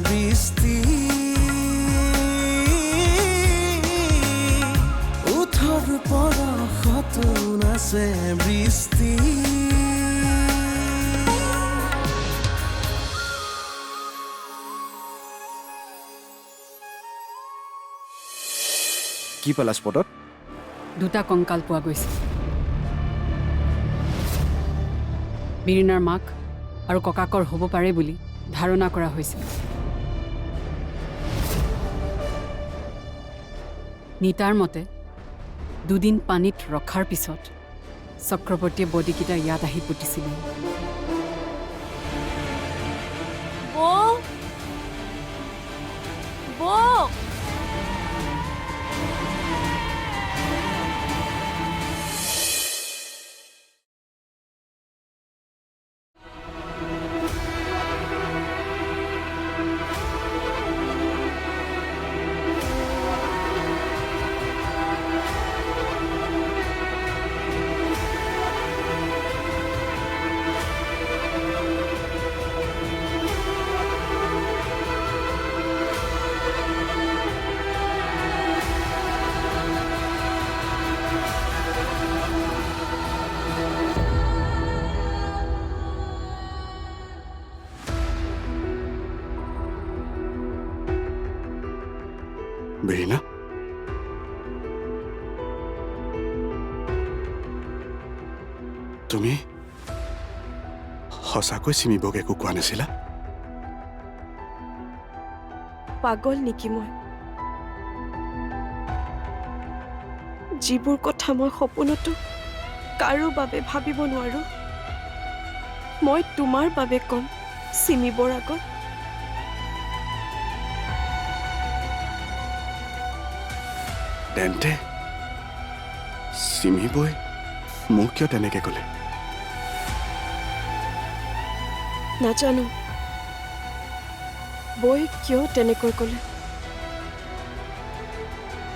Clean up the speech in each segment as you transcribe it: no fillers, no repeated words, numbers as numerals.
Bristi উঠৰ পৰশত নাচে বৃষ্টি কি পালা স্পটত? দুটা কংকাল পোৱা গৈছে। বীৰিনাৰ মাক আৰু ককাকৰ হ'ব পাৰে বুলি ধাৰণা কৰা হৈছিল। নিতাৰ মতে দুদিন পানীত ৰখাৰ পিছত চক্ৰৱৰ্তীয়ে বডিকেইটা ইয়াত আহি পুতিছিলে। বীৰিনা, তুমি সঁচাকৈ চিমিবক একো কোৱা নাছিলা? পাগল নেকি মই? যিবোৰ কথা মই সপোনতো কাৰো বাবে ভাবিব নোৱাৰো, মই তোমাৰ বাবে কম চিমিবৰ আগত। তেন্তে চিমিবই মোক কিয় তেনেকে ক'লে? নাজানো বৈ কিয় তেনেকৈ ক'লে।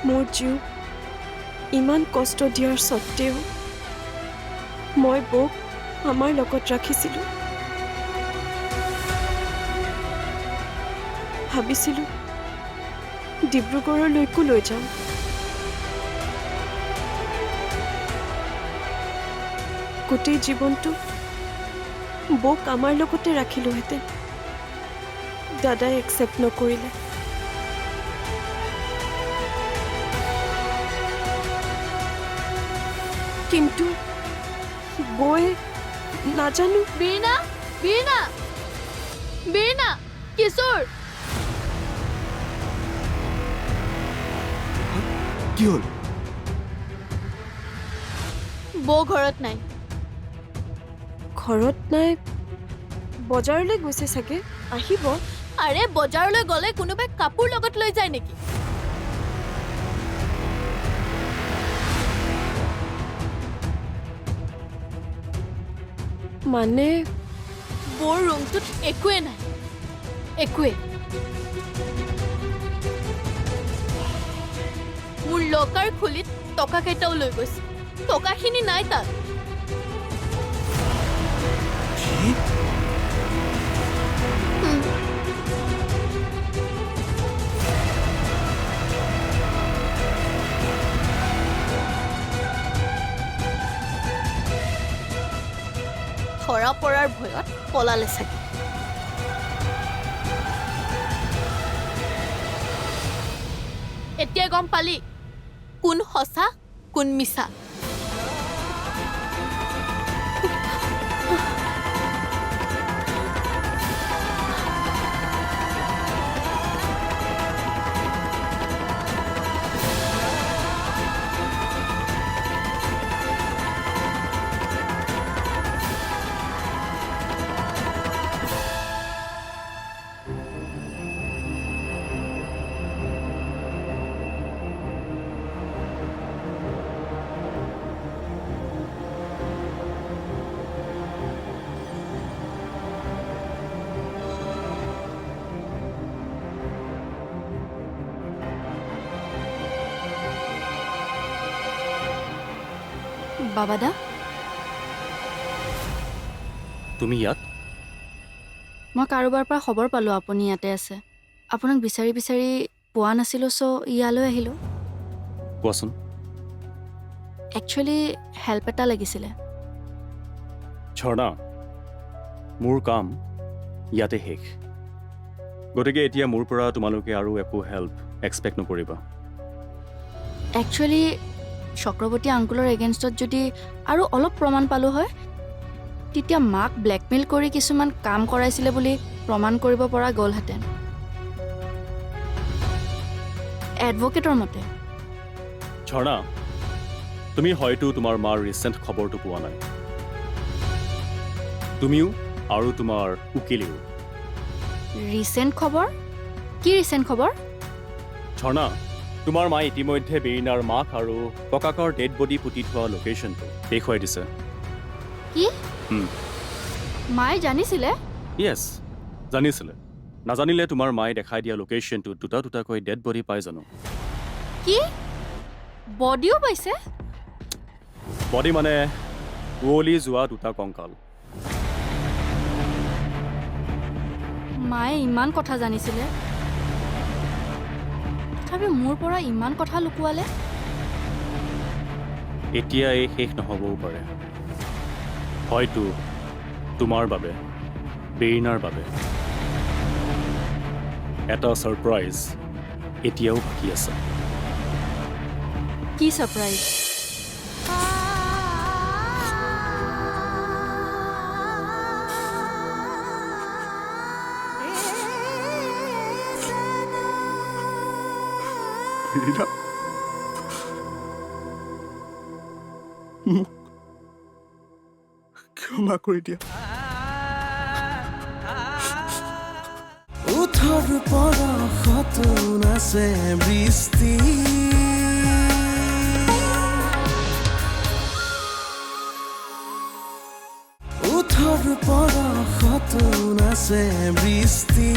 মোৰ জীৱ ইমান কষ্ট দিয়াৰ স্বত্তেও মই বৌক আমাৰ লগত ৰাখিছিলোঁ। ভাবিছিলোঁ ডিব্ৰুগড়লৈকো লৈ যাম। গোটেই জীৱনটো বৌক আমাৰ লগতে ৰাখিলোহেঁতেন। দাদাই একচেপ্ট নকৰিলে। কিন্তু বৌয়ে নাজানো। বীৰিনা, বীৰিনা, বীৰিনা, কিশোৰ, কি হ'ল? বৌ ঘৰত নাই। ঘৰত নাই? বজাৰলৈ গৈছে চাগে, আহিব। আৰে বজাৰলৈ গ'লে কোনোবাই কাপোৰ লগত লৈ যায় নেকি? মানে বৌৰ ৰুমটোত একোৱে নাই, একোৱে। মোৰ লকাৰ খুলিত টকা কেইটাও লৈ গৈছে টকাখিনি নাই তাত ধৰা পৰাৰ ভয়ত পলালে চাগে এতিয়া গম পালি কোন সঁচা কোন মিছা বাবাদা তুমি ইয়াত মই কাৰোবাৰ পৰা খবৰ পালোঁ আপুনি ইয়াতে আছে আপোনাক বিচাৰি বিচাৰি পোৱা নাছিলোঁ চ' ইয়ালৈ আহিলোঁ কোৱাচোন একচুৱেলি হেল্প এটা লাগিছিলে ঝৰ্ণা মোৰ কাম ইয়াতে শেষ গতিকে এতিয়া মোৰ পৰা তোমালোকে আৰু একো হেল্প এক্সপেক্ট নকৰিবা একচুৱেলি চক্ৰৱৰ্তী আংকুলৰ এগেইনষ্টত যদি আৰু অলপ প্ৰমাণ পালোঁ হয় তেতিয়া মাক ব্লেকমেইল কৰি কিছুমান কাম কৰাইছিলে বুলি প্ৰমাণ কৰিব পৰা গ'লহেঁতেন এডভকেটৰ মতে ঝৰ্ণা তুমি হয়তো তোমাৰ মাৰ ৰিচেণ্ট খবৰটো পোৱা নাই তুমিও আৰু তোমাৰ উকিলেও ৰিচেণ্ট খবৰ কি ৰিচেণ্ট খবৰ ঝৰ্ণা তোমাৰ মায়ে ইতিমধ্যে বেৰিনাৰ মাক আৰু ককাকৰ ডেড বডি পুতি থোৱা লোকেশ্যনটো দেখুৱাই দিছে কি মায়ে জানিছিলে য়েছ জানিছিলে নাজানিলে তোমাৰ মায়ে দেখাই দিয়া লোকেশ্যনটোত দুটা দুটাকৈ ডেড বডি পাই জানো কি বডিও পাইছে বডি মানে উৱলি যোৱা দুটা কংকাল মায়ে ইমান কথা জানিছিলে তথাপি মোৰ পৰা ইমান কথা লুকুৱালে এতিয়া এই শেষ নহ'বও পাৰে হয়তো তোমাৰ বাবে বেৰিনাৰ বাবে এটা ছাৰপ্ৰাইজ এতিয়াও বাকী আছে কি ছাৰপ্ৰাইজ বেৰিনা মোক ক্ষমা কৰি দিয়া ওঠৰ পৰশত নাচে বৃষ্টি ওঠৰ পৰশত নাচে বৃষ্টি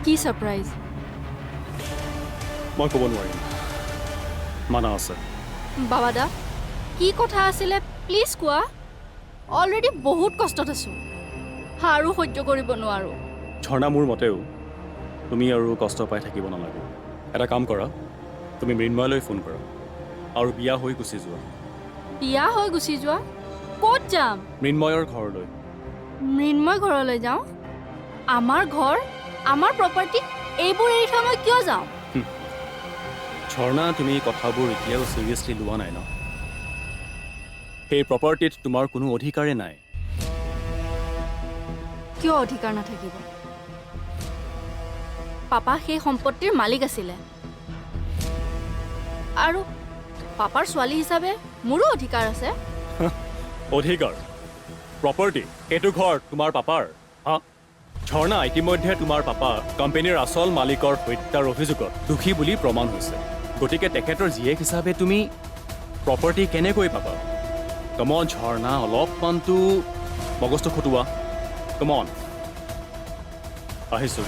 কি ছাৰপ্ৰাইজ মই ক'ব নোৱাৰিম মানা আছে বাবাদা কি কথা আছিলে প্লিজ কোৱা অলৰেডি বহুত কষ্টত আছোঁ আৰু সহ্য কৰিব নোৱাৰোঁ ঝৰ্ণা মোৰ মতেও তুমি আৰু কষ্ট পাই থাকিব নালাগে এটা কাম কৰা তুমি মৃন্ময়লৈ ফোন কৰা আৰু বিয়া হৈ গুচি যোৱা বিয়া হৈ গুচি যোৱা ক'ত যাম মৃন্ময়ৰ ঘৰলৈ মৃন্ময় ঘৰলৈ যাওঁ আমাৰ ঘৰ আমাৰ প্ৰপাৰ্টি এইবোৰ এৰি থৈ মই কিয় যাওঁ ঝৰ্ণা তুমি কথাবোৰ এতিয়াও চিৰিয়াছলি লোৱা নাই ন সেই প্ৰপাৰ্টিত তোমাৰ কোনো অধিকাৰে নাই কিয় অধিকাৰ নাথাকিব পাপা সেই সম্পত্তিৰ মালিক আছিলে আৰু পাপাৰ ছোৱালী হিচাপে মোৰো অধিকাৰ আছে অধিকাৰ প্ৰপাৰ্টি এইটো ঘৰ তোমাৰ পাপাৰ হা ঝৰ্ণা ইতিমধ্যে তোমাৰ পাপা কোম্পানীৰ আচল মালিকৰ হত্যাৰ অভিযোগত দোষী বুলি প্ৰমাণ হৈছে গতিকে তেখেতৰ জীয়েক হিচাপে তুমি প্ৰপাৰ্টি কেনেকৈ পাবা কমন ঝৰ্ণা অলপমানটো মগজটো খটুৱা কমন আহিছোঁ।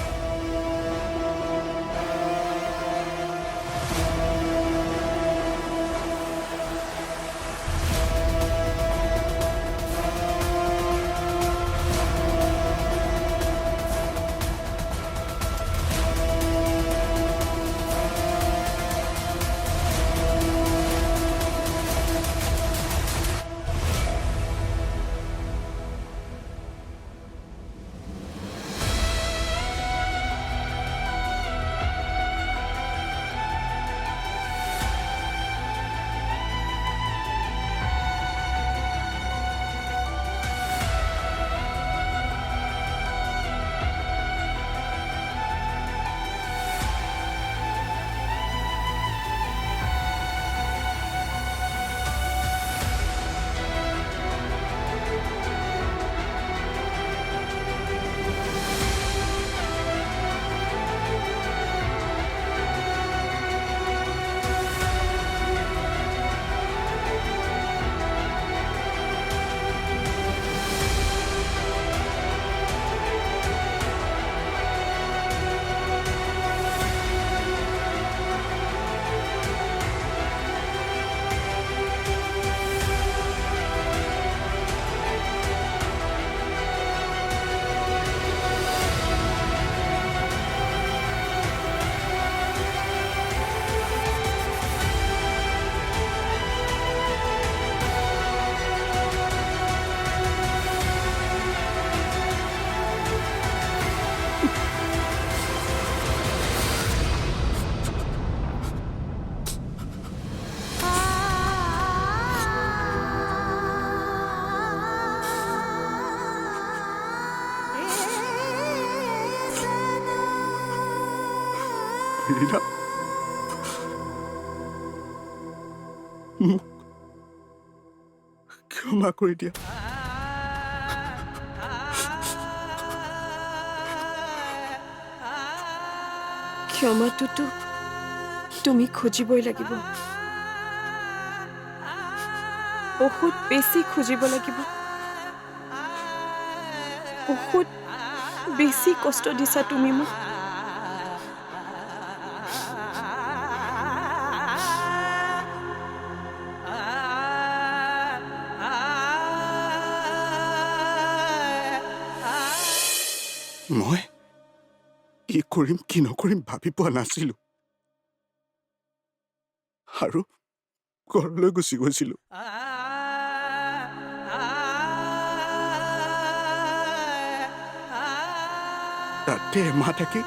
ৰীনা মোক ক্ষমা কৰি দিয়া। ক্ষমাটোতো তুমি খুজিবই লাগিব, বহুত বেছি খুজিব লাগিব। বহুত বেছি কষ্ট দিছা তুমি মোক। মই কি কৰিম কি নকৰিম ভাবি পোৱা নাছিলো আৰু ঘৰলৈ গুচি গৈছিলো। তাতে এমাহ থাকি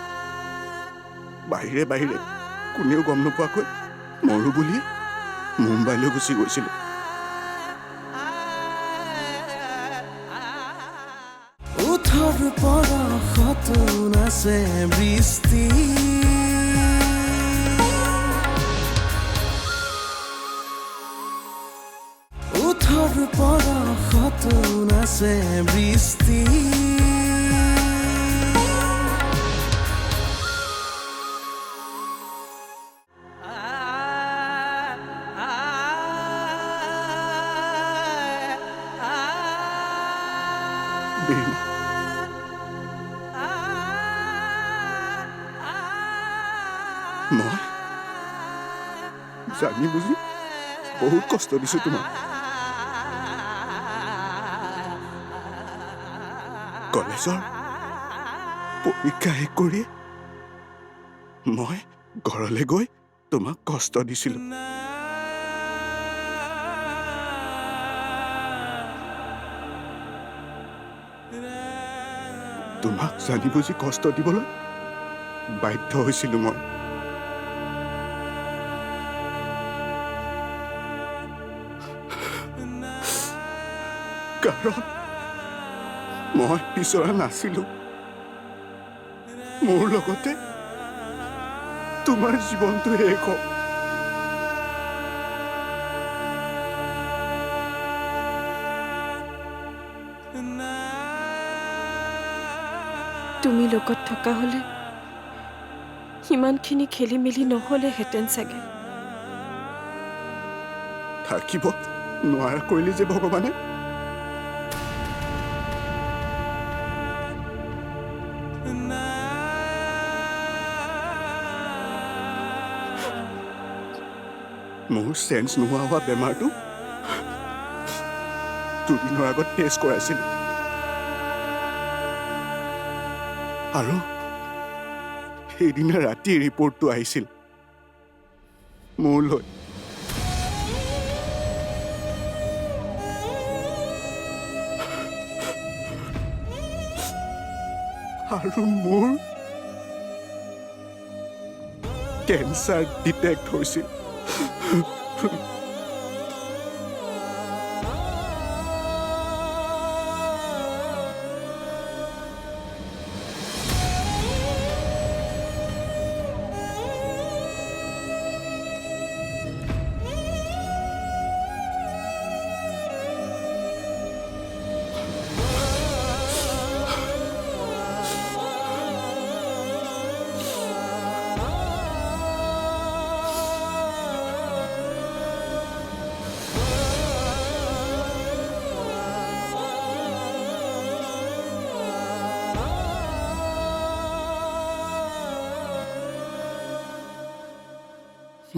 বাহিৰে বাহিৰে কোনেও গম নোপোৱাকৈ মৰো বুলিয়ে মুম্বাইলৈ গুচি গৈছিলো। ওঠৰ পৰশতো নাচে বৃষ্টি, ওঠৰ পৰশতো নাচে বৃষ্টি। ৰীনা, মই জানি বুজি বহুত কষ্ট দিছো তোমাক। কলেজৰ পৰীক্ষা শেষ কৰি মই ঘৰলৈ গৈ তোমাক কষ্ট দিছিলো। তোমাক জানি বুজি কষ্ট দিবলৈ বাধ্য হৈছিলো মই। কাৰণ মই বিচৰা নাছিলো মোৰ লগতে তোমাৰ জীৱনটো শেষ হওক। তুমি লগত থকা হলে সিমানখিনি খেলি মেলি নহ'লেহেঁতেন চাগে। থাকিব নোৱাৰা কৰিলে যে ভগৱানে। না মোৰ চেঞ্চ নোহোৱা হোৱা বেমাৰটো দুদিনৰ আগত টেষ্ট কৰাইছিলোঁ আৰু সেইদিনা ৰাতি ৰিপৰ্টটো আহিছিল মোলৈ। আৰু মোৰ কেঞ্চাৰ ডিটেক্ট হৈছিল।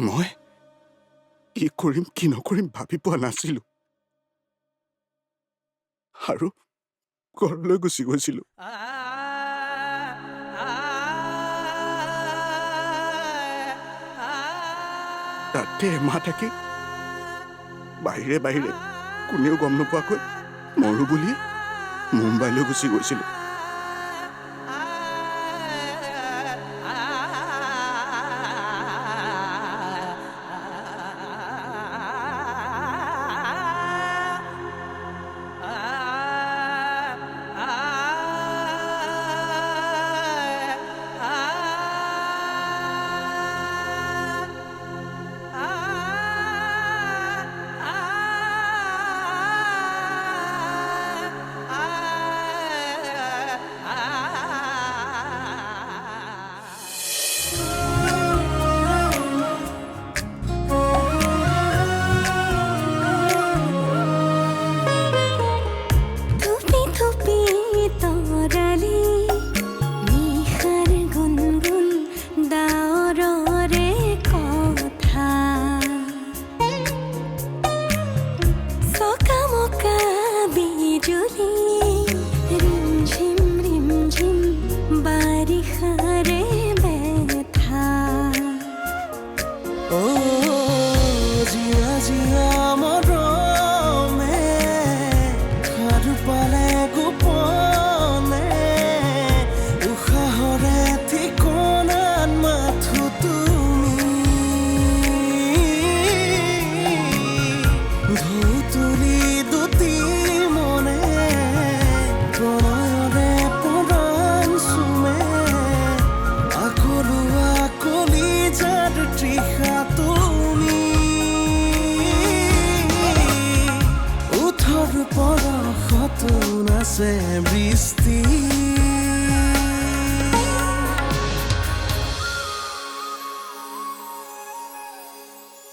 মই কি কৰিম কি নকৰিম ভাবি পোৱা নাছিলো আৰু ঘৰলৈ গুচি গৈছিলো। তাতে এমাহ থাকি বাহিৰে বাহিৰে কোনেও গম নোপোৱাকৈ মৰো বুলিয়ে মুম্বাইলৈ গুচি গৈছিলো।